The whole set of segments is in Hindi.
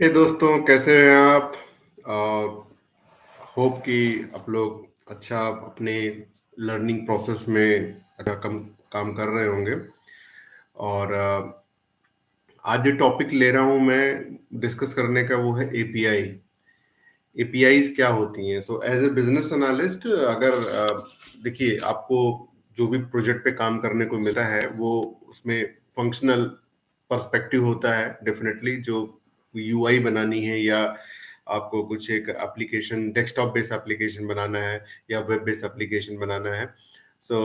हे दोस्तों, कैसे हैं आप? होप कि आप लोग अच्छा अपने लर्निंग प्रोसेस में अच्छा कम काम कर रहे होंगे। और आज जो टॉपिक ले रहा हूं मैं डिस्कस करने का वो है एपीआई। एपीआईज क्या होती हैं? So as a business analyst, अगर देखिए, आपको जो भी प्रोजेक्ट पे काम करने को मिलता है वो उसमें फंक्शनल पर्सपेक्टिव होता है डेफिनेटली। जो यूआई बनानी है या आपको कुछ एक एप्लीकेशन, डेस्कटॉप बेस्ड एप्लीकेशन बनाना है या वेब बेस्ड एप्लीकेशन बनाना है, सो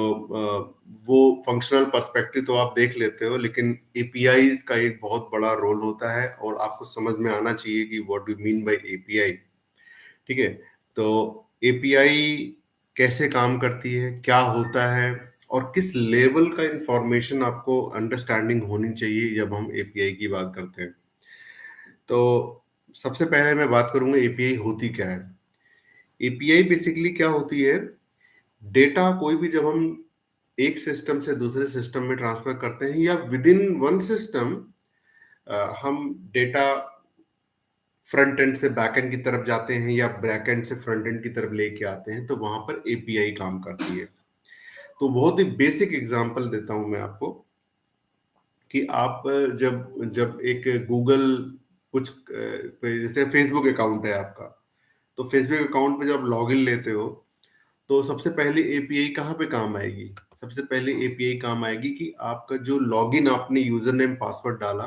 वो फंक्शनल पर्सपेक्टिव तो आप देख लेते हो, लेकिन एपीआईज का एक बहुत बड़ा रोल होता है और आपको समझ में आना चाहिए कि what do mean by API. ठीक है? तो एपीआई कैसे काम करती है, क्या होता है, और किस लेवल का इंफॉर्मेशन आपको अंडरस्टैंडिंग होनी चाहिए जब हम एपीआई की बात करते हैं। तो सबसे पहले मैं बात करूंगा एपीआई होती क्या है। एपीआई बेसिकली क्या होती है? डेटा कोई भी जब हम एक सिस्टम से दूसरे सिस्टम में ट्रांसफर करते हैं या विद इन वन सिस्टम हम डेटा फ्रंट एंड से बैक एंड की तरफ जाते हैं या बैक एंड से फ्रंट एंड की तरफ लेके आते हैं, तो वहां पर एपीआई काम करती है। तो बहुत ही बेसिक एग्जांपल देता हूं मैं आपको कि आप जब जब एक गूगल कुछ जैसे फेसबुक अकाउंट है आपका, तो फेसबुक अकाउंट पे जब आप लॉगिन लेते हो तो सबसे पहले एपीआई कहाँ पे काम आएगी? सबसे पहले एपीआई काम आएगी कि आपका जो लॉगिन आपने यूजर नेम पासवर्ड डाला,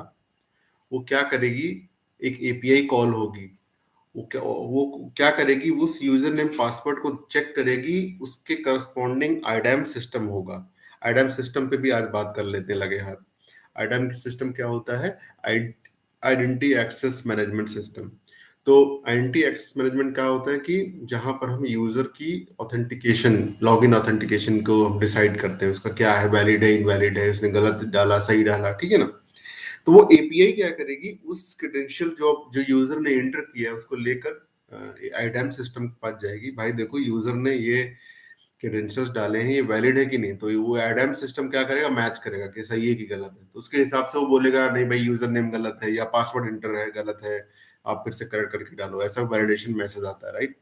वो क्या करेगी? एक एपीआई कॉल होगी। वो क्या करेगी? उस यूजर नेम पासवर्ड को चेक करेगी, उसके करस्पॉन्डिंग आईडैम सिस्टम होगा। आईडैम सिस्टम पे भी आज बात कर लेते हैं लगे हाथ। आईडैम सिस्टम क्या होता है? Identity access management system. तो आइडेंटिटी एक्सेस मैनेजमेंट क्या होता है कि जहां पर हम यूजर की ऑथेंटिकेशन, लॉगिन ऑथेंटिकेशन को हम डिसाइड करते हैं, उसका क्या है, वैलिड है, इनवैलिड है, उसने गलत डाला, सही डाला, ठीक है ना? तो वो एपीआई क्या करेगी? उस क्रेडेंशियल जो जो यूजर ने एंटर किया है उसको लेकर आईडैम सिस्टम के पास जाएगी। भाई देखो, यूजर ने ये क्रेडेंशियल्स डाले हैं, ये वैलिड है कि नहीं? तो वो आईडैम सिस्टम क्या करेगा? मैच करेगा कि सही है कि गलत है। तो उसके हिसाब से वो बोलेगा नहीं भाई, यूजर नेम गलत है या पासवर्ड इंटर है गलत है, आप फिर से करेक्ट करके डालो। ऐसा वैलिडेशन मैसेज आता है, राइट?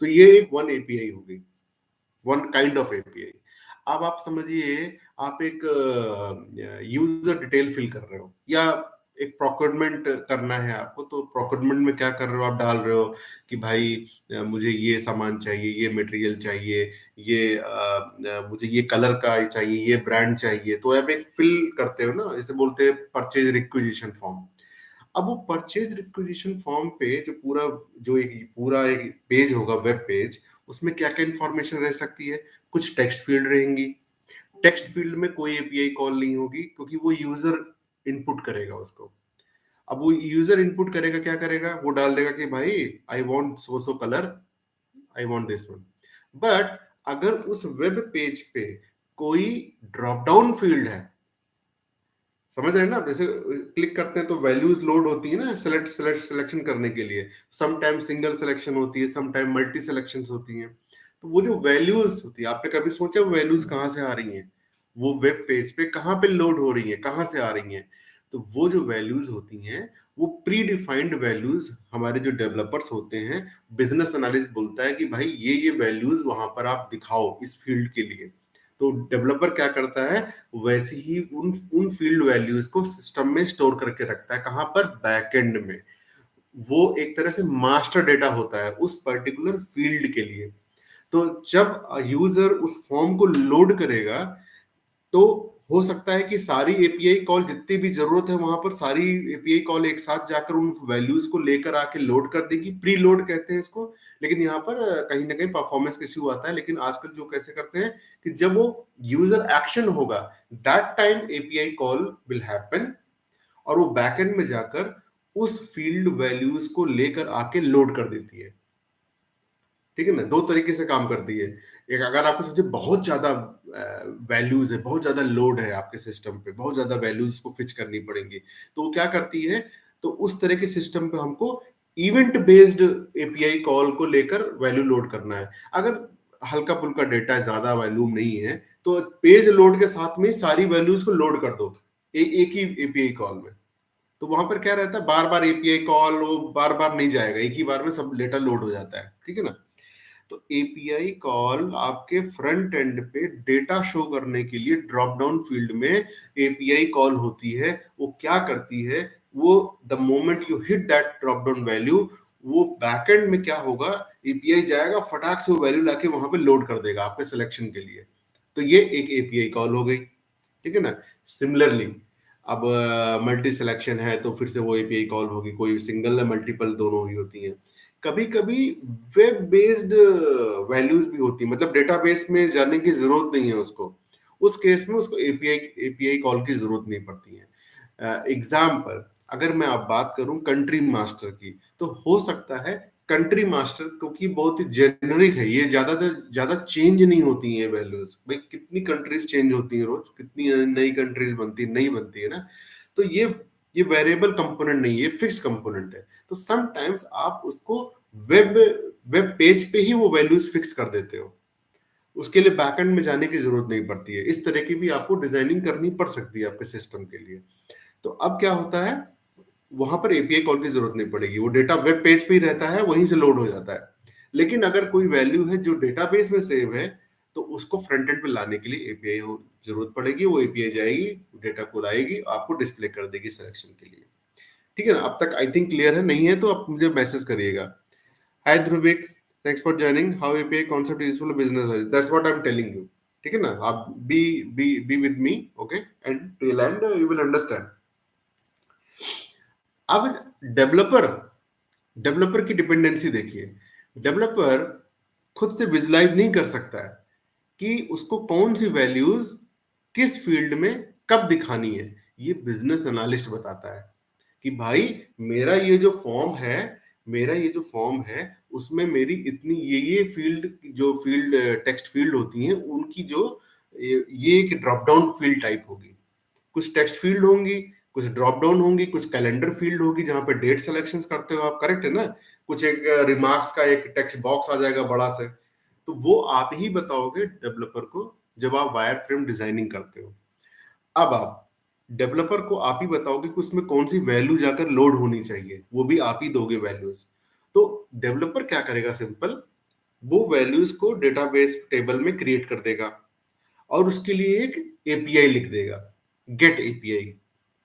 तो ये एक वन एपीआई हो गई, वन काइंड ऑफ एपीआई। अब आप समझिए, आप एक यूजर डिटेल फिल कर रहे हो या एक प्रोक्योरमेंट करना है आपको, तो प्रोक्योरमेंट में क्या कर रहे हो? आप डाल रहे हो कि भाई मुझे ये सामान चाहिए, ये मटेरियल चाहिए, ये मुझे ये कलर का चाहिए, ये ब्रांड चाहिए। तो आप एक फिल करते हो ना, इसे बोलते हैं परचेज रिक्विजिशन फॉर्म। अब वो परचेज रिक्विजिशन फॉर्म पे जो एक पेज होगा, वेब पेज, उसमें क्या क्या इंफॉर्मेशन रह सकती है? कुछ टेक्स्ट फील्ड रहेंगी। टेक्स्ट फील्ड में कोई एपीआई कॉल नहीं होगी, क्योंकि वो यूजर इनपुट करेगा उसको। अब वो यूजर इनपुट करेगा, क्या करेगा? वो डाल देगा कि भाई I want so so colour, I want this one. But अगर उस वेब पेज पे कोई ड्रॉप डाउन फील्ड है, समझ रहे हैं ना? जैसे क्लिक करते हैं तो वैल्यूज लोड होती है ना, सिलेक्शन करने के लिए। सम टाइम सिंगल सिलेक्शन होती है, सम टाइम मल्टी सिलेक्शन होती हैं। तो वो जो वैल्यूज होती है, आपने कभी सोचा वैल्यूज कहाँ से आ रही हैं? वो वेब पेज पे कहाँ पे लोड हो रही है, कहाँ से आ रही हैं? तो वो जो वैल्यूज होती हैं, वो प्री डिफाइंड वैल्यूज हमारे जो डेवलपर्स होते हैं, बिजनेस एनालिस्ट बोलता है कि भाई ये वैल्यूज वहां पर आप दिखाओ इस फील्ड के लिए। तो डेवलपर क्या करता है? वैसे ही उन उन फील्ड वैल्यूज को सिस्टम में स्टोर करके रखता है। कहां पर? बैकएंड में। वो एक तरह से मास्टर डेटा होता है उस पर्टिकुलर फील्ड के लिए। तो जब यूजर उस फॉर्म को लोड करेगा, तो हो सकता है कि सारी एपीआई कॉल, जितनी भी जरूरत है वहां पर सारी एपीआई कॉल एक साथ जाकर उन वैल्यूज को लेकर आके लोड कर देगी। प्री लोड कहते हैं इसको। लेकिन यहाँ पर कहीं ना कहीं परफॉर्मेंस इश्यू आता है। लेकिन आजकल जो कैसे करते हैं कि जब वो यूजर एक्शन होगा, that time API call will happen, और वो बैकएंड में जाकर उस फील्ड वैल्यूज को लेकर आके लोड कर देती है। ठीक है ना? दो तरीके से काम करती है। एक, अगर आपको सोचिए बहुत ज्यादा वैल्यूज है, बहुत ज्यादा लोड है आपके सिस्टम पे, बहुत ज्यादा वैल्यूज को फिच करनी पड़ेंगी, तो वो क्या करती है? तो उस तरह के सिस्टम पे हमको इवेंट बेस्ड एपीआई कॉल को लेकर वैल्यू लोड करना है। अगर हल्का फुल्का डेटा, ज्यादा वैल्यूम नहीं है, तो पेज लोड के साथ में सारी वैल्यूज को लोड कर दो एक ही एपीआई कॉल में। तो वहां पर क्या रहता है, बार बार एपीआई कॉल, वो बार बार नहीं जाएगा, एक ही बार में सब डेटा लोड हो जाता है, ठीक है ना। तो एपीआई कॉल आपके फ्रंट एंड पे डेटा शो करने के लिए ड्रॉप डाउन फील्ड में एपीआई कॉल होती है। वो क्या करती है, वो the moment you hit that drop down value, वो बैकएंड में क्या होगा, एपीआई जाएगा फटाक से वो वैल्यू लाके वहां पे लोड कर देगा आपके सिलेक्शन के लिए। तो ये एक एपीआई कॉल हो गई, ठीक है ना। सिमिलरली अब मल्टी सिलेक्शन है तो फिर से वो एपीआई कॉल होगी, कोई सिंगल या मल्टीपल दोनों ही होती हैं। कभी कभी वेब बेस्ड वैल्यूज भी होती है, मतलब डेटाबेस में जाने की जरूरत नहीं है उसको, उस केस में उसको एपीआई एपीआई कॉल की जरूरत नहीं पड़ती है। एग्जाम्पल अगर मैं आप बात करूं कंट्री मास्टर की, तो हो सकता है कंट्री मास्टर, क्योंकि बहुत ही जेनरिक है ये, ज्यादा चेंज नहीं होती है वैल्यूज। भाई कितनी कंट्रीज चेंज होती हैं रोज, कितनी नई कंट्रीज बनती नहीं बनती है ना। तो ये वेरिएबल कंपोनेंट नहीं है, फिक्स कंपोनेंट है। तो समटाइम्स आप उसको वेब वेब पेज पे ही वो वैल्यूज फिक्स कर देते हो, उसके लिए बैकएंड में जाने की जरूरत नहीं पड़ती है। इस तरह की भी आपको डिजाइनिंग करनी पड़ सकती है आपके सिस्टम के लिए। तो अब क्या होता है, वहां पर एपीआई कॉल की जरूरत नहीं पड़ेगी, वो डेटा वेब पेज पे ही रहता है, वहीं से लोड हो जाता है। लेकिन अगर कोई वैल्यू है जो डेटाबेस में सेव है, तो उसको फ्रंट एंड पे लाने के लिए एपीआई जरूरत पड़ेगी। वो एपीआई जाएगी, डेटा को लाएगी, आपको डिस्प्ले कर देगी सिलेक्शन के लिए, ठीक है ना। अब तक आई थिंक क्लियर है, नहीं है तो आप मुझे मैसेज करिएगा। Hi Dhruvik, thanks for joining, how API concept is useful business, that's what I am telling you, ठीक है ना। आप be with me, okay, and till end you will understand. अब डेवलपर डेवलपर की डिपेंडेंसी देखिए। डेवलपर खुद से विजुलाइज नहीं कर सकता है कि उसको कौन सी वैल्यूज किस फील्ड में कब दिखानी है। ये बिजनेस एनालिस्ट बताता है कि भाई मेरा ये जो फॉर्म है, मेरा ये जो फॉर्म है, उसमें मेरी इतनी ये फील्ड, जो फील्ड टेक्स्ट फील्ड होती हैं उनकी जो ये एक ड्रॉप डाउन फील्ड टाइप होगी। कुछ टेक्स्ट फील्ड होंगी, कुछ ड्रॉप डाउन होंगी, कुछ कैलेंडर फील्ड होगी जहां पे डेट सिलेक्शन करते हो आप, करेक्ट है ना। कुछ एक रिमार्क्स का एक टेक्स्ट बॉक्स आ जाएगा बड़ा से। तो वो आप ही बताओगे डेवलपर को जब आप वायर फ्रेम डिजाइनिंग करते हो। अब आप डेवलपर को आप ही बताओगे कि उसमें कौन सी वैल्यू जाकर लोड होनी चाहिए, वो भी आप ही दोगे वैल्यूज। तो डेवलपर क्या करेगा, सिंपल, वो वैल्यूज को डेटाबेस टेबल में क्रिएट कर देगा और उसके लिए एक एपीआई लिख देगा, get API,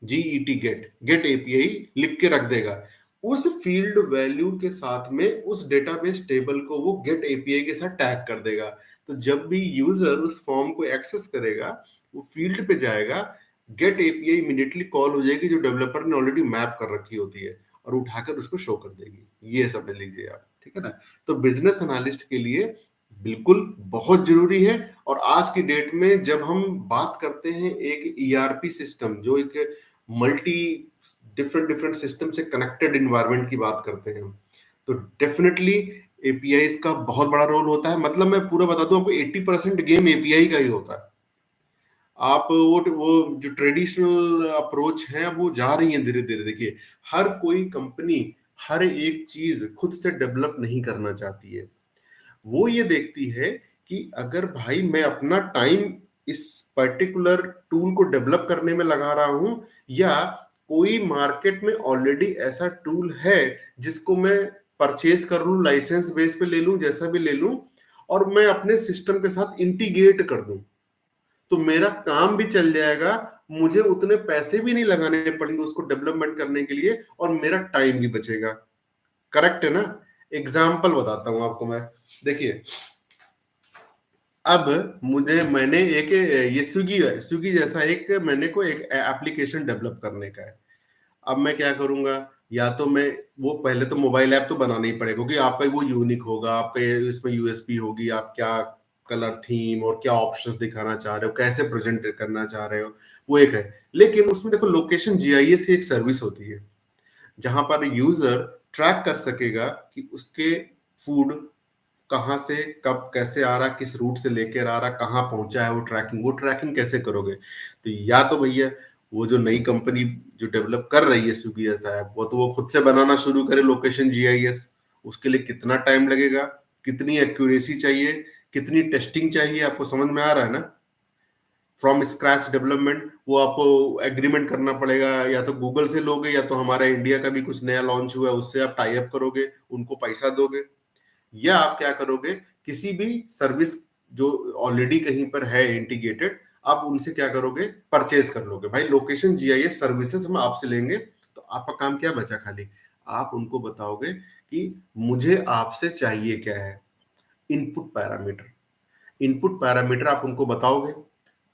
G E T get, get API लिख के रख देगा। उस फील्ड वैल्यू के साथ में उस डेटाबेस टेबल को वो गेट एपीआई के साथ टैग कर देगा। तो जब भी यूजर उस फॉर्म को एक्सेस करेगा, वो फील्ड पे जाएगा, गेट एपीआई इमीडिएटली कॉल हो जाएगी जो डेवलपर ने ऑलरेडी मैप कर रखी होती है, और उठाकर उसको शो कर देगी। ये समझ लीजिए आप, ठीक है ना। तो बिजनेस एनालिस्ट के लिए बिल्कुल बहुत जरूरी है। और आज की डेट में जब हम बात करते हैं एक ईआरपी सिस्टम, जो एक मल्टी डिफरेंट डिफरेंट सिस्टम से कनेक्टेड इन्वायरमेंट की बात करते हैं, तो डेफिनेटली एपीआई का बहुत बड़ा रोल होता है। मतलब मैं पूरा बता दूं आपको, 80% गेम एपीआई का ही होता है। आप वो जो ट्रेडिशनल अप्रोच है वो जा रही है धीरे धीरे। देखिए, हर कोई कंपनी हर एक चीज खुद से डेवलप नहीं करना चाहती है। वो ये देखती है कि अगर भाई मैं अपना टाइम इस पर्टिकुलर टूल को डेवलप करने में लगा रहा हूं, या कोई मार्केट में ऑलरेडी ऐसा टूल है जिसको मैं परचेज कर लूं, लाइसेंस बेस पे ले लूं, जैसा भी ले लूं, और मैं अपने सिस्टम के साथ इंटीग्रेट कर दूं, तो मेरा काम भी चल जाएगा, मुझे उतने पैसे भी नहीं लगाने पड़ेंगे उसको डेवलपमेंट करने के लिए, और मेरा टाइम भी बचेगा। करेक्ट है ना। एग्जाम्पल बताता हूं आपको मैं, देखिए, अब मैंने एक ये स्विगी जैसा एक मैंने को एक एप्लीकेशन डेवलप करने का है। अब मैं क्या करूंगा, या तो मैं, वो पहले तो मोबाइल ऐप तो बनाना ही पड़ेगा, क्योंकि आपका वो यूनिक होगा, आपका इसमें यूएसपी होगी, आप क्या कलर थीम और क्या ऑप्शंस दिखाना चाह रहे हो, कैसे प्रेजेंट करना चाह रहे हो, वो एक है। लेकिन उसमें देखो, लोकेशन जीआईएस की एक सर्विस होती है जहां पर यूजर ट्रैक कर सकेगा कि उसके फूड कहाँ से कब कैसे आ रहा, किस रूट से लेकर आ रहा, कहाँ पहुंचा है, वो ट्रैकिंग कैसे करोगे। तो या तो भैया वो जो नई कंपनी जो डेवलप कर रही है स्विगी जैसा ऐप, वो तो वो खुद से बनाना शुरू करे लोकेशन जीआईएस। उसके लिए कितना टाइम लगेगा, कितनी एक्यूरेसी चाहिए, कितनी टेस्टिंग चाहिए, आपको समझ में आ रहा है ना। फ्रॉम स्क्रैच डेवलपमेंट, वो आपको एग्रीमेंट करना पड़ेगा, या तो गूगल से लोगे या तो हमारा इंडिया का भी कुछ नया लॉन्च हुआ है उससे आप टाई अप करोगे, उनको पैसा दोगे, या आप क्या करोगे, किसी भी सर्विस जो ऑलरेडी कहीं पर है इंटीग्रेटेड, आप उनसे क्या करोगे, परचेज कर लोगे। भाई लोकेशन जीआईएस सर्विसेज हम आपसे लेंगे, तो आपका काम क्या बचा, खाली आप उनको बताओगे कि मुझे आपसे चाहिए क्या है, इनपुट पैरामीटर। इनपुट पैरामीटर आप उनको बताओगे,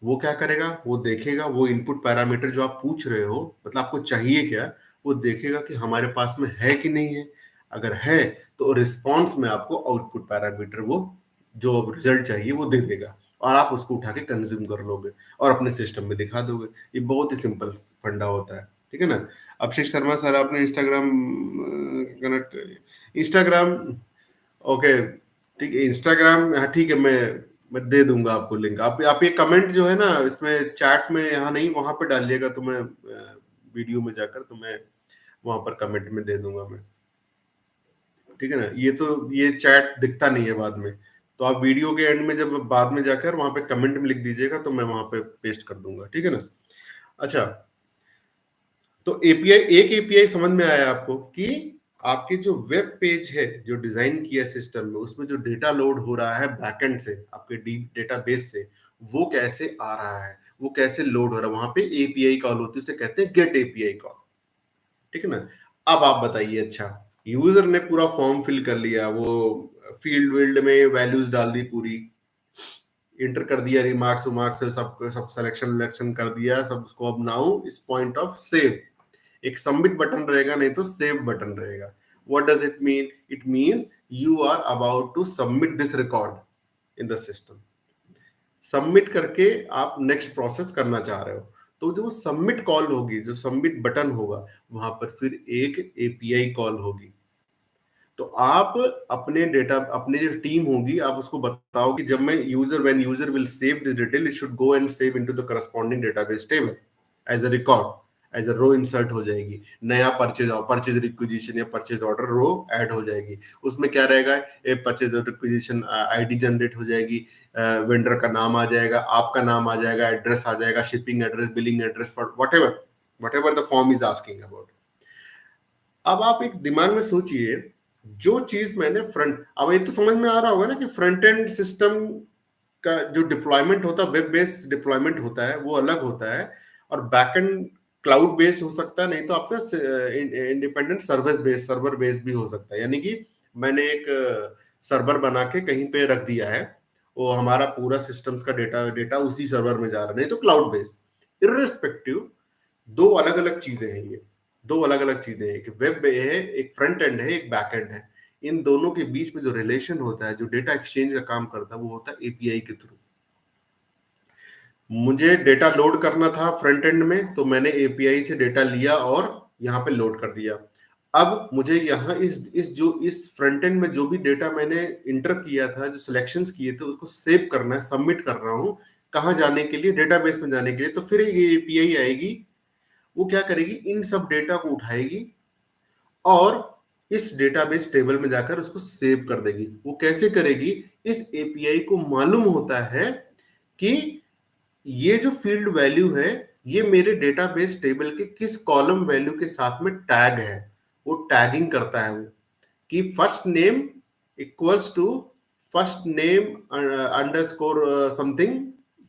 वो क्या करेगा, वो देखेगा वो इनपुट पैरामीटर जो आप पूछ रहे हो, मतलब आपको चाहिए क्या, वो देखेगा कि हमारे पास में है कि नहीं है। अगर है तो रिस्पॉन्स में आपको आउटपुट पैरामीटर, वो जो रिजल्ट चाहिए वो दे देगा, और आप उसको उठा के कंज्यूम कर लोगे और अपने सिस्टम में दिखा दोगे। ये बहुत ही सिंपल फंडा होता है, ठीक है ना। अभिषेक शर्मा सर, आपने इंस्टाग्राम कनेक्ट, इंस्टाग्राम, ओके ठीक है, इंस्टाग्राम, हाँ ठीक है, मैं दे दूंगा आपको लिंक। आप ये कमेंट जो है ना इसमें चैट में, यहाँ नहीं वहां पे डालिएगा, तो मैं वीडियो में जाकर तो मैं वहां पर कमेंट में दे दूंगा मैं, ठीक है ना। ये तो ये चैट दिखता नहीं है बाद में, तो आप वीडियो के एंड में जब बाद में जाकर वहां पे कमेंट में लिख दीजिएगा, तो मैं वहां पे पेस्ट कर दूंगा, ठीक है ना। अच्छा, तो एपीआई, एक एपीआई समझ में आया आपको कि आपके जो वेब पेज है जो डिजाइन किया सिस्टम में, उसमें जो डेटा लोड हो रहा है बैकएंड से, आपके डीप डेटाबेस से, वो कैसे आ रहा है, वो कैसे लोड हो रहा है, वहां पे एपीआई कॉल होती है, उसे कहते हैं गेट एपीआई कॉल, ठीक है ना। अब आप बताइए, अच्छा यूजर ने पूरा फॉर्म फिल कर लिया, वो फील्ड वील्ड में वैल्यूज डाल दी पूरी, इंटर कर दिया, रिमार्क्स विमार्क्स सब सब सिलेक्शन विलेक्शन कर दिया सब, उसको अब नाउ इस पॉइंट ऑफ सेव, एक सबमिट बटन रहेगा, नहीं तो सेव बटन रहेगा। What does it mean, it means you are about to submit this record in the system. Submit करके आप नेक्स्ट प्रोसेस करना चाह रहे हो, तो जो सबमिट कॉल होगी, जो सबमिट बटन होगा, वहां पर फिर एक एपीआई कॉल होगी। तो आप अपने डेटा, अपनी जो टीम होगी, आप उसको बताओ कि जब मैं user, when user will save this detail, it should go and save into the corresponding database table as a record, as a row insert हो जाएगी। नया परचेज, परचेज रिक्विजिशन या परचेज ऑर्डर रो ऐड हो जाएगी। उसमें क्या रहेगा, a purchase requisition ID generate हो जाएगी, वेंडर का नाम आ जाएगा, आपका नाम आ जाएगा, एड्रेस आ जाएगा, shipping address, billing address, whatever the form is asking about. अब आप एक दिमाग में सोचिए, जो चीज मैंने फ्रंट, अब ये तो समझ में आ रहा होगा ना कि फ्रंट एंड सिस्टम का जो डिप्लॉयमेंट होता है, वेब बेस्ड डिप्लॉयमेंट होता है, वो अलग होता है, और बैक एंड क्लाउड बेस्ड हो सकता है, नहीं तो आपका इंडिपेंडेंट सर्वर बेस्ड भी हो सकता है। यानी कि मैंने एक सर्वर बना के कहीं पे रख दिया है, वो हमारा पूरा सिस्टम्स का डेटा डेटा उसी सर्वर में जा रहा है, नहीं तो क्लाउड बेस्ड। इर्रेस्पेक्टिव, दो अलग अलग चीजें हैं ये, दो अलग अलग चीजें हैं, एक वेब है, एक फ्रंट एंड है, एक बैक एंड है। इन दोनों के बीच में जो रिलेशन होता है, जो डेटा एक्सचेंज का काम करता है, वो होता है एपीआई के थ्रू। मुझे डेटा लोड करना था फ्रंट एंड में, तो मैंने एपीआई से डेटा लिया और यहाँ पे लोड कर दिया। अब मुझे यहाँ इस फ्रंट एंड में जो भी डेटा मैंने इंटर किया था, जो सिलेक्शंस किए थे, उसको सेव करना है, सबमिट कर रहा हूँ, कहाँ जाने के लिए, डेटाबेस में जाने के लिए। तो फिर ये एपीआई आएगी, वो क्या करेगी, इन सब डेटा को उठाएगी और इस डेटाबेस टेबल में जाकर उसको सेव कर देगी। वो कैसे करेगी, इस एपीआई को मालूम होता है कि ये जो फील्ड वैल्यू है, ये मेरे डेटाबेस टेबल के किस कॉलम वैल्यू के साथ में टैग है। वो टैगिंग करता है, वो कि first name equals to first name underscore something,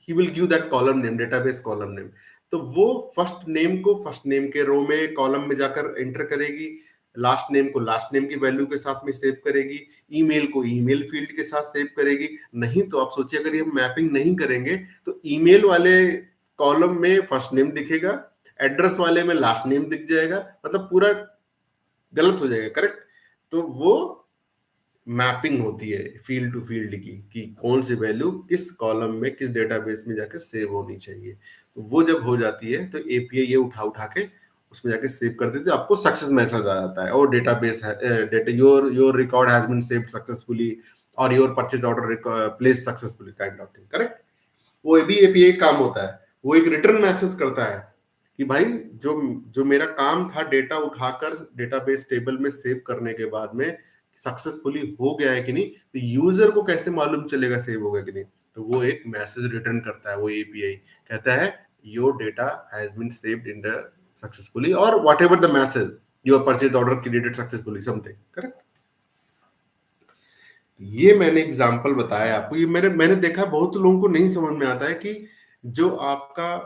he will give that column name, database column name. तो वो फर्स्ट नेम को फर्स्ट नेम के रो में, कॉलम में जाकर एंटर करेगी, लास्ट नेम को लास्ट नेम की वैल्यू के साथ में सेव करेगी, ईमेल को ईमेल फील्ड के साथ सेव करेगी। नहीं तो आप सोचिए, अगर ये मैपिंग नहीं करेंगे तो ईमेल वाले कॉलम में फर्स्ट नेम दिखेगा, एड्रेस वाले में लास्ट नेम दिख जाएगा, मतलब पूरा गलत हो जाएगा, करेक्ट। तो वो मैपिंग होती है फील्ड टू फील्ड की, कि कौन सी वैल्यू किस कॉलम में, किस डेटाबेस में जाकर सेव होनी चाहिए। तो वो जब हो जाती है, तो एपीआई ये उठा उठा के उसमें जाके सेव कर देते, आपको सक्सेस मैसेज आ जाता है, और डेटाबेस है, data your record has been saved successfully, और your purchase order place successfully, kind of thing, correct. वो भी एपीआई काम होता है, वो एक रिटर्न मैसेज करता है कि भाई जो जो मेरा काम था डेटा उठाकर डेटाबेस टेबल में सेव करने के बाद में सक्सेसफुली हो गया है कि नहीं, तो यूजर को कैसे मालूम चलेगा सेव हो गया कि नहीं। तो वो एक मैसेज रिटर्न करता है, वो एपीआई कहता है your data has been saved in the successfully और whatever the message your purchase order created successfully something, correct. ये मैंने एग्जांपल बताया आपको, ये मैंने मैंने देखा बहुत लोगों को नहीं समझ में आता है कि जो आपका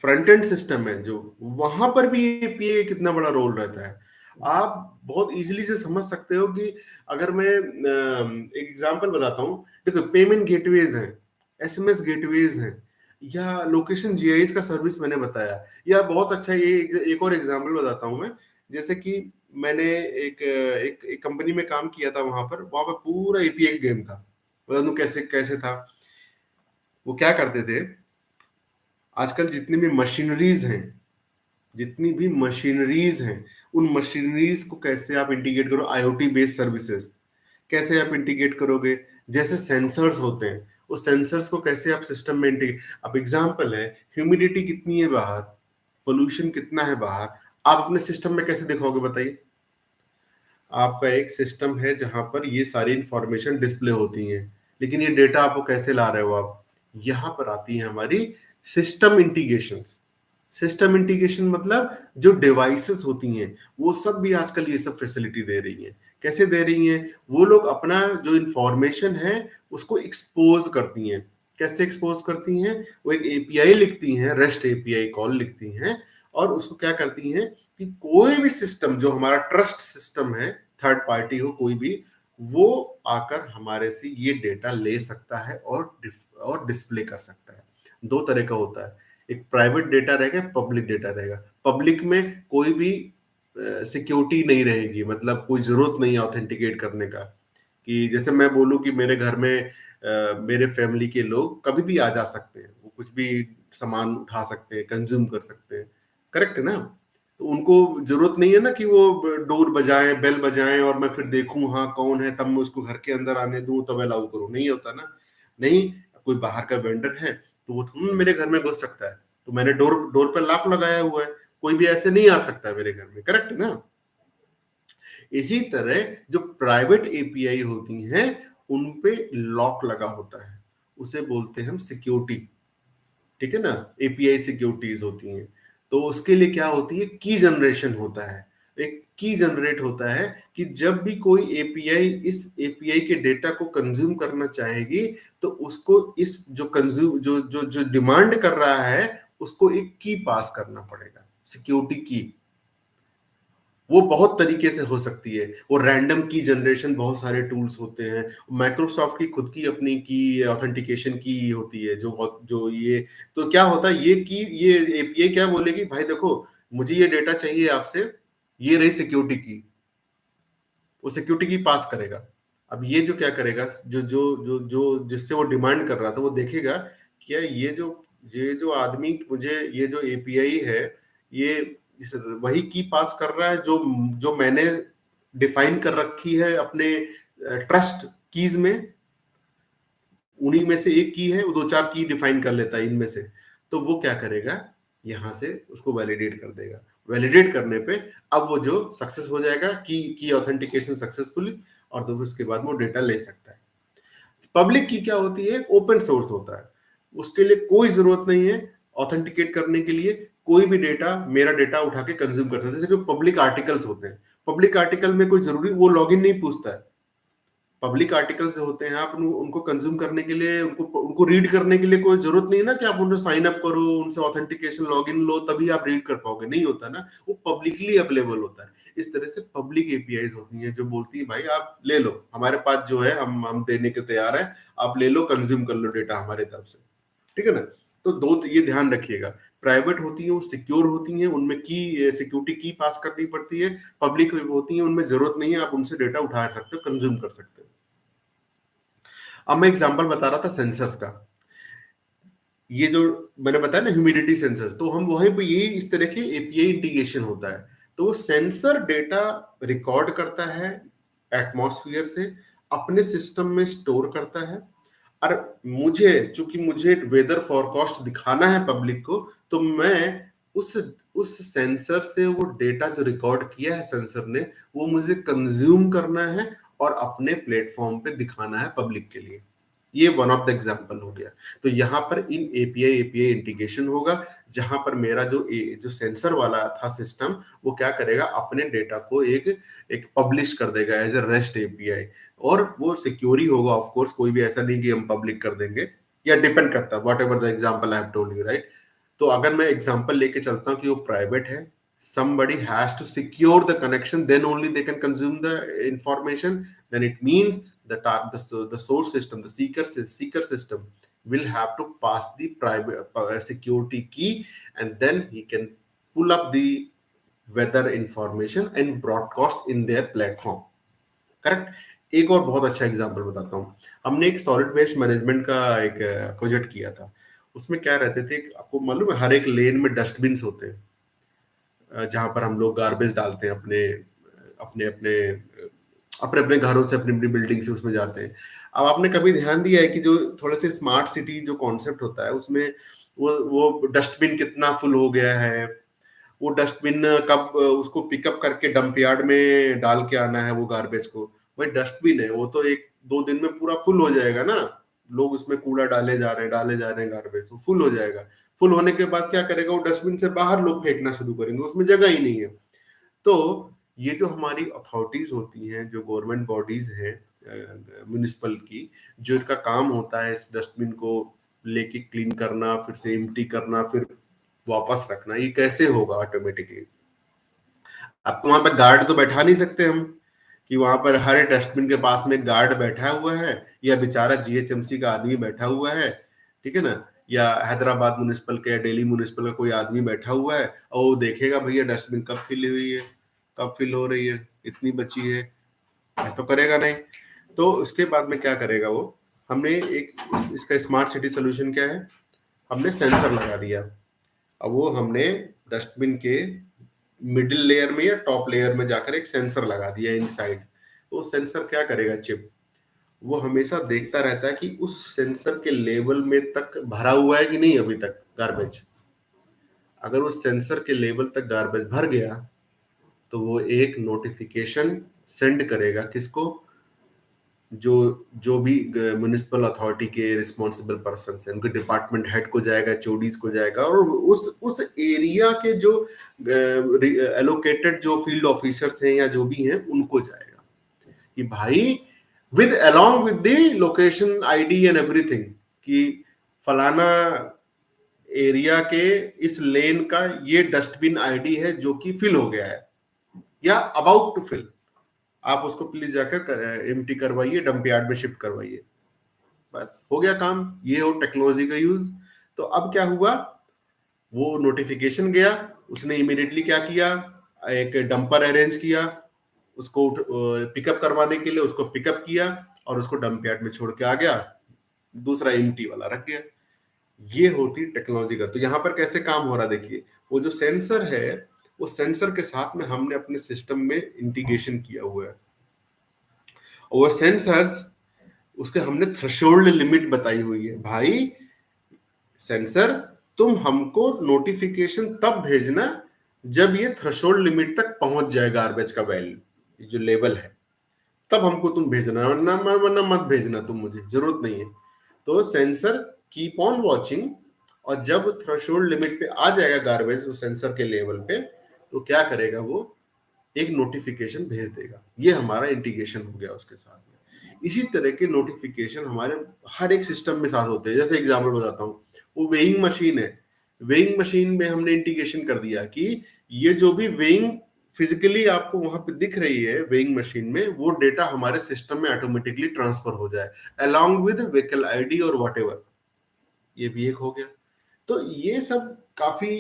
फ्रंट एंड सिस्टम है जो, वहां पर भी एपीआई कितना बड़ा रोल रहता है। आप बहुत इजीली से समझ सकते हो कि अगर मैं एक एग्जांपल बताता हूँ, देखो पेमेंट गेटवेज हैं, एसएमएस गेटवेज हैं, या लोकेशन जीआईएस का सर्विस मैंने बताया, या बहुत अच्छा ये एक और एग्जांपल बताता हूँ मैं। जैसे कि मैंने एक कंपनी में काम किया था, वहां पर पूरा एपीआई गेम था। बता दूं कैसे कैसे था। वो क्या करते थे, आजकल जितनी भी मशीनरीज हैं, जितनी भी मशीनरीज हैं, उन मशीनरीज को कैसे आप इंटीग्रेट करो, आईओटी बेस्ड सर्विसेज कैसे आप इंटीग्रेट करोगे। जैसे सेंसर्स होते हैं, उस सेंसर्स को कैसे आप सिस्टम में इंटीग्रेट, अब एग्जांपल है ह्यूमिडिटी कितनी है बाहर, पोल्यूशन कितना है बाहर, आप अपने सिस्टम में कैसे दिखाओगे बताइए। आपका एक सिस्टम है जहां पर ये सारी इंफॉर्मेशन डिस्प्ले होती हैं, लेकिन ये डेटा आपको कैसे ला रहे हो आप, यहां पर आती है हमारी सिस्टम इंटीग्रेशन। सिस्टम इंटीग्रेशन मतलब जो डिवाइसेस होती हैं वो सब भी आजकल ये सब फैसिलिटी दे रही हैं। कैसे दे रही हैं, वो लोग अपना जो इंफॉर्मेशन है उसको एक्सपोज करती हैं। कैसे एक्सपोज करती हैं, वो एक एपीआई लिखती हैं, रेस्ट एपीआई कॉल लिखती हैं, और उसको क्या करती हैं कि कोई भी सिस्टम जो हमारा ट्रस्ट सिस्टम है, थर्ड पार्टी हो कोई भी, वो आकर हमारे से ये डेटा ले सकता है और डिस्प्ले कर सकता है। दो तरह का होता है, एक प्राइवेट डेटा रहेगा, पब्लिक डेटा रहेगा। पब्लिक में कोई भी सिक्योरिटी नहीं रहेगी, मतलब कोई जरूरत नहीं है ऑथेंटिकेट करने का, कि जैसे मैं बोलूं कि मेरे घर में मेरे फैमिली के लोग कभी भी आ जा सकते हैं, वो कुछ भी सामान उठा सकते हैं, कंज्यूम कर सकते हैं, करेक्ट है ना। तो उनको जरूरत नहीं है ना कि वो डोर बजाएं, बेल बजाएं और मैं फिर देखूं हाँ कौन है, तब मैं उसको घर के अंदर आने दूं तब अलाउ करूं, नहीं होता ना। नहीं, कोई बाहर का वेंडर है तो वो मेरे घर में घुस सकता है, तो मैंने डोर डोर पर लॉक लगाया हुआ है, कोई भी ऐसे नहीं आ सकता है मेरे घर में, करेक्ट है ना। इसी तरह जो प्राइवेट एपीआई होती हैं उन पे लॉक लगा होता है, उसे बोलते हैं हम सिक्योरिटी, ठीक है ना। एपीआई सिक्योरिटीज होती हैं, तो उसके लिए क्या होती है, की जनरेशन होता है। एक की जनरेट होता है कि जब भी कोई एपीआई इस एपीआई के डेटा को कंज्यूम करना चाहेगी, तो उसको इस जो कंज्यूम जो जो जो डिमांड कर रहा है उसको एक की पास करना पड़ेगा, सिक्योरिटी की। वो बहुत तरीके से हो सकती है, वो रैंडम की जनरेशन, बहुत सारे टूल्स होते हैं। माइक्रोसॉफ्ट की खुद की अपनी की ऑथेंटिकेशन की होती है, जो जो ये, तो क्या होता है ये की, ये एपीआई क्या बोलेगी, भाई देखो मुझे ये डेटा चाहिए आपसे, ये रही सिक्योरिटी की, वो सिक्योरिटी की पास करेगा। अब ये जो क्या करेगा, जो जो जो जो जिससे वो डिमांड कर रहा था वो देखेगा क्या ये जो आदमी मुझे, ये जो एपीआई है, ये इस वही की पास कर रहा है जो जो मैंने डिफाइन कर रखी है अपने ट्रस्ट कीज में। उन्हीं में से एक की है, वो दो चार की डिफाइन कर लेता है इनमें से, तो वो क्या करेगा, यहां से उसको वैलिडेट कर देगा। वैलिडेट करने पे अब वो जो सक्सेस हो जाएगा, की ऑथेंटिकेशन सक्सेसफुली, और तो उसके बाद वो डेटा ले सकता है। पब्लिक की क्या होती है, ओपन सोर्स होता है, उसके लिए कोई जरूरत नहीं है ऑथेंटिकेट करने के लिए, कोई भी डेटा, मेरा डेटा उठा के कंज्यूम करता है। जैसे कि पब्लिक आर्टिकल्स होते हैं, पब्लिक आर्टिकल में कोई जरूरी वो लॉगिन नहीं पूछता है। पब्लिक आर्टिकल्स होते हैं, आप उनको कंज्यूम करने के लिए, उनको उनको रीड करने के लिए कोई जरूरत नहीं है ना कि आप उनको साइन अप करो, उनसे ऑथेंटिकेशन लॉगिन लो तभी आप रीड कर पाओगे, नहीं होता ना, वो पब्लिकली अवेलेबल होता है। इस तरह से पब्लिक एपीआई होती हैं जो बोलती है भाई आप ले लो, हमारे पास जो है हम देने के तैयार है, आप ले लो, कंज्यूम कर लो डेटा हमारे तरफ से, ठीक है ना। तो ये ध्यान रखिएगा, प्राइवेट होती है वो सिक्योर होती हैं, उनमें की सिक्योरिटी की पास करनी पड़ती है। पब्लिक होती है उनमें जरूरत नहीं है, आप उनसे डेटा उठा सकते हो, कंज्यूम कर सकते हो। अब मैं एग्जांपल बता रहा था सेंसर्स का, ये जो मैंने बताया ना ह्यूमिडिटी सेंसर, तो हम वहीं पे ये इस तरह के एपीआई इंटीग्रेशन होता है। तो वो सेंसर डेटा रिकॉर्ड करता है एटमॉस्फेयर से, अपने सिस्टम में स्टोर करता है, और चूंकि मुझे वेदर फोरकास्ट दिखाना है पब्लिक को, तो मैं उस उस सेंसर से वो डेटा जो रिकॉर्ड किया है सेंसर ने, वो मुझे कंज्यूम करना है और अपने प्लेटफॉर्म पे दिखाना है पब्लिक के लिए। ये वन ऑफ द एग्जांपल हो गया। तो यहाँ पर इन एपीआई एपीआई इंटीग्रेशन होगा, जहां पर मेरा जो सेंसर वाला था सिस्टम, वो क्या करेगा, अपने डेटा को एक एक पब्लिश कर देगा एज ए रेस्ट एपीआई, और वो सिक्योर ही होगा ऑफ कोर्स, कोई भी ऐसा नहीं कि हम पब्लिक कर देंगे, या डिपेंड करता है what ever the example I have told you, right. तो अगर मैं एग्जांपल लेके चलता हूँ कि वो प्राइवेट है, somebody has to secure the connection, then only they can consume the information, then it means the source system, the seeker system will have to pass the private security key, and then he can pull up the weather information and broadcast in their platform, correct. एक और बहुत अच्छा एग्जांपल बताता हूँ। हमने एक सॉलिड वेस्ट मैनेजमेंट का एक प्रोजेक्ट किया था। उसमें क्या रहते थे, आपको मालूम है, हर एक लेन में डस्टबिन होते हैं, जहां पर हम लोग गार्बेज डालते हैं, अपने अपने अपने अपने अपने घरों से, अपनी अपनी बिल्डिंग से उसमें जाते हैं। अब आपने कभी ध्यान दिया है कि जो थोड़े से स्मार्ट सिटी जो कॉन्सेप्ट होता है, उसमें वो डस्टबिन कितना फुल हो गया है, वो डस्टबिन कब उसको पिकअप करके डंप यार्ड में डाल के आना है वो गार्बेज को, भाई डस्टबिन है वो तो एक दो दिन में पूरा फुल हो जाएगा ना। लोग उसमें कूड़ा डाले जा रहे हैं गार्बेज, वो फुल हो जाएगा। फुल होने के बाद क्या करेगा, वो डस्टबिन से बाहर लोग फेंकना शुरू करेंगे, उसमें जगह ही नहीं है। तो ये जो हमारी अथॉरिटीज होती हैं, जो गवर्नमेंट बॉडीज हैं म्युनिसिपल की, जो इनका काम होता है इस डस्टबिन को लेके क्लीन करना, फिर से एम्प्टी करना, फिर वापस रखना, ये कैसे होगा ऑटोमेटिकली। अब तो वहां पर गार्ड तो बैठा नहीं सकते हम, कि वहां पर हर डस्टबिन के पास में गार्ड बैठा हुआ है, या बेचारा जीएचएमसी का आदमी बैठा हुआ है, ठीक है ना, या हैदराबाद म्युनिसिपल का या दिल्ली म्युनिसिपल का कोई आदमी बैठा हुआ है, और वो देखेगा भैया डस्टबिन कब फिल हुई है, कब फिल हो रही है, इतनी बची है, ऐसा तो करेगा नहीं। तो उसके बाद में क्या करेगा वो, हमने इसका स्मार्ट सिटी सोल्यूशन क्या है, हमने सेंसर लगा दिया। अब वो हमने डस्टबिन के मिडिल लेयर में या टॉप लेयर में जाकर एक सेंसर लगा दिया इनसाइड। तो सेंसर क्या करेगा, चिप, वो हमेशा देखता रहता है कि उस सेंसर के लेवल में तक भरा हुआ है कि नहीं अभी तक गार्बेज। अगर उस सेंसर के लेवल तक गार्बेज भर गया, तो वो एक नोटिफिकेशन सेंड करेगा किसको, जो जो भी म्युनिसिपल अथॉरिटी के रिस्पॉन्सिबल पर्सन है, उनके डिपार्टमेंट हेड को जाएगा, एचओडीज को जाएगा, और उस एरिया के जो एलोकेटेड जो फील्ड ऑफिसर्स हैं या जो भी हैं, उनको जाएगा कि भाई with along with the location ID and everything, कि फलाना एरिया के इस लेन का ये डस्टबिन आईडी है जो कि फिल हो गया है या अबाउट टू फिल, आप उसको प्लीज जाकर एम्प्टी करवाइए, डंप यार्ड में शिफ्ट करवाइए, बस हो गया काम। ये हो टेक्नोलॉजी का यूज। तो अब क्या हुआ, वो नोटिफिकेशन गया, उसने इमीडिएटली क्या किया, एक डंपर अरेंज किया, उसको पिकअप करवाने के लिए उसको पिकअप किया, और उसको डंप यार्ड में छोड़ के आ गया, दूसरा एम्प्टी वाला रख गया। ये होती टेक्नोलॉजी का। तो यहाँ पर कैसे काम हो रहा देखिए, वो जो सेंसर है, वो सेंसर के साथ में हमने अपने सिस्टम में इंटीग्रेशन किया हुआ है, और सेंसर्स उसके हमने थ्रेशोल्ड लिमिट बताई हुई है, भाई सेंसर तुम हमको नोटिफिकेशन तब भेजना जब ये थ्रेशोल्ड लिमिट तक पहुंच जाए गार्बेज का वैल्यू, जो लेवल है, तब हमको तुम भेजना, वरना मत भेजना, तुम मुझे जरूरत नहीं है। तो सेंसर कीप ऑन वॉचिंग, और जब थ्रेशोल्ड लिमिट पे आ जाएगा गार्बेज उस सेंसर के लेवल पे, तो क्या करेगा, वो एक नोटिफिकेशन भेज देगा। ये हमारा इंटीग्रेशन हो गया उसके साथ में। इसी तरह के नोटिफिकेशन हमारे हर एक सिस्टम में साथ होते हैं। जैसे एग्जांपल बताता हूँ, वो वेइंग मशीन है, वेइंग मशीन में हमने इंटीग्रेशन कर दिया कि ये जो भी वेइंग फिजिकली आपको वहां पे दिख रही है वेइंग मशीन में, वो डेटा हमारे सिस्टम में ऑटोमेटिकली ट्रांसफर हो जाए अलोंग विद व्हीकल आईडी और व्हाटएवर। ये भी एक हो गया। तो ये सब काफी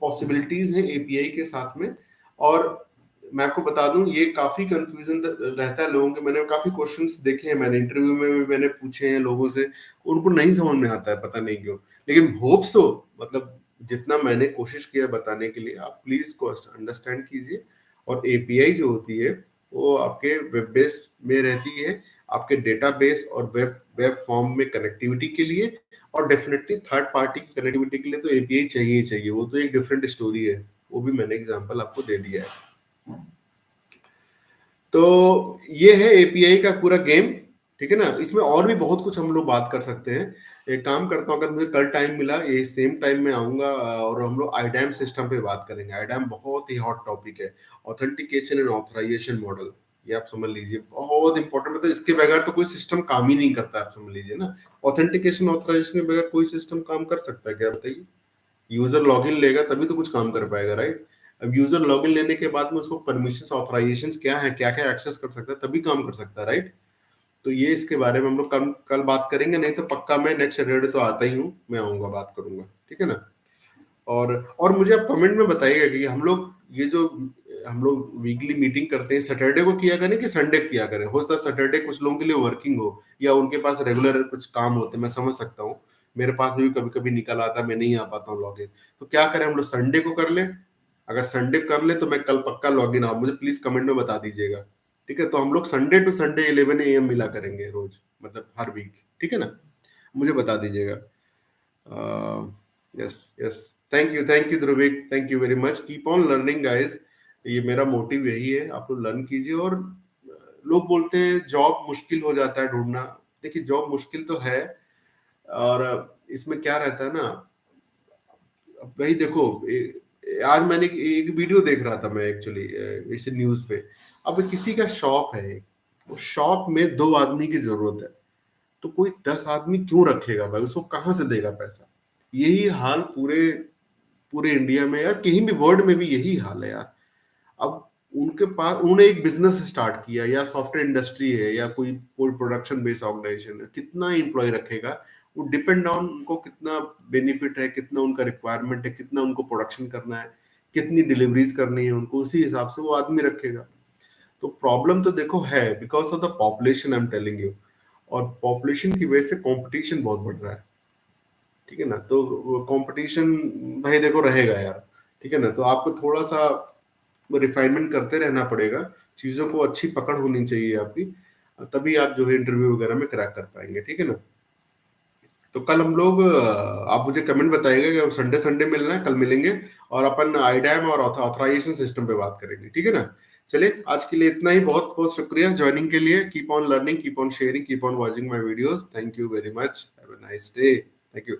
पॉसिबिलिटीज हैं एपीआई के साथ में। और मैं आपको बता दूं, ये काफी कंफ्यूजन रहता है लोगों के। मैंने काफी क्वेश्चंस देखे हैं, मैंने इंटरव्यू में भी मैंने पूछे हैं लोगों से, उनको नहीं समझ में आता है, पता नहीं क्यों। लेकिन होप सो, मतलब जितना मैंने कोशिश किया बताने के लिए, आप प्लीज को अंडरस्टैंड कीजिए। और एपीआई जो होती है वो आपके वेब बेस में रहती है, आपके डेटाबेस और वेब फॉर्म में कनेक्टिविटी के लिए, और डेफिनेटली थर्ड पार्टी की कनेक्टिविटी के लिए तो एपीआई चाहिए ही चाहिए। वो तो एक डिफरेंट स्टोरी है, वो भी मैंने एग्जांपल आपको दे दिया है। तो ये है एपीआई का पूरा गेम, ठीक है ना? इसमें और भी बहुत कुछ हम लोग बात कर सकते हैं। एक काम करता हूँ, अगर मुझे कल टाइम मिला, ये सेम टाइम में आऊँगा और हम लोग आईडैम सिस्टम पे बात करेंगे। आईडैम बहुत ही हॉट टॉपिक है। ऑथेंटिकेशन एंड ऑथराइजेशन मॉडल, ये आप समझ लीजिए, बहुत इंपॉर्टेंट, मतलब इसके बगैर तो कोई सिस्टम काम ही नहीं करता, आप समझ लीजिए ना। ऑथेंटिकेशन ऑथराइजेशन के बगैर कोई सिस्टम काम कर सकता है क्या, बताइए? यूजर लॉगिन लेगा तभी तो कुछ काम कर पाएगा, राइट? अब यूजर लॉगिन लेने के बाद में उसको परमिशंस ऑथराइजेशंस क्या है, क्या क्या एक्सेस कर सकता है, तभी काम कर सकता है, राइट? तो ये इसके बारे में हम लोग कल कल बात करेंगे, नहीं तो पक्का मैं नेक्स्ट सैटरडे तो आता ही हूँ, मैं आऊंगा, बात करूंगा, ठीक है ना? और मुझे आप कमेंट में बताइएगा कि हम लोग वीकली मीटिंग करते हैं, सैटरडे को किया करें कि संडे किया करें? हो सकता है सैटरडे कुछ लोगों के लिए वर्किंग हो, या उनके पास रेगुलर कुछ काम होते हैं, मैं समझ सकता हूँ। मेरे पास भी कभी कभी निकल आता है, मैं नहीं आ पाता हूँ लॉग इन। तो क्या करें, हम लोग संडे को कर लें? अगर संडे कर ले तो मैं कल पक्का लॉग इन, आप मुझे प्लीज कमेंट में बता दीजिएगा। ठीक है, तो हम लोग संडे टू संडे 11 AM मिला करेंगे रोज, मतलब हर वीक, ठीक है ना? मुझे बता दीजिएगा। Yes yes, thank you ध्रुविक, thank you very much, keep on learning guys. ये मेरा मोटिव यही है, आप लोग लर्न कीजिए। और लोग बोलते हैं जॉब मुश्किल हो जाता है ढूंढना। देखिए, जॉब मुश्किल तो है, और इसमें क्या रहता है ना, अब भाई देखो, आज मैंने एक वीडियो देख रहा था मैं एक्चुअली, इसे न्यूज पे। अब किसी का शॉप है, वो शॉप में 2 आदमी की जरूरत है, तो कोई 10 आदमी क्यों रखेगा भाई, उसको कहाँ से देगा पैसा? यही हाल पूरे पूरे इंडिया में यार, कहीं भी वर्ल्ड में भी यही हाल है यार। अब उनके पास, उन्होंने एक बिजनेस स्टार्ट किया, या सॉफ्टवेयर इंडस्ट्री है, या कोई कोई प्रोडक्शन बेस्ड ऑर्गेनाइजेशन है, कितना एम्प्लॉय रखेगा? वो डिपेंड ऑन उनको कितना बेनिफिट है, कितना उनका रिक्वायरमेंट है, कितना उनको प्रोडक्शन करना है, कितनी डिलीवरीज करनी है उनको, उसी हिसाब से वो आदमी रखेगा। तो प्रॉब्लम तो देखो है, because of the population, I am telling you. और पॉपुलेशन की वजह से कंपटीशन बहुत बढ़ रहा है, ठीक है ना? तो कंपटीशन भाई देखो रहेगा यार, ठीक है ना? तो आपको थोड़ा सा रिफाइनमेंट करते रहना पड़ेगा, चीजों को अच्छी पकड़ होनी चाहिए आपकी, तभी आप जो है इंटरव्यू वगैरह में क्रैक कर पाएंगे, ठीक है ना? तो कल हम लोग, आप मुझे कमेंट बताइएगा कि संडे संडे मिलना है, कल मिलेंगे, और अपन आईडैम और ऑथराइजेशन सिस्टम पे बात करेंगे, ठीक है ना? चलिए, आज के लिए इतना ही, बहुत बहुत शुक्रिया ज्वाइनिंग के लिए। Keep on learning, keep on sharing, keep on watching my videos. Thank you very much, have a nice day. Thank you.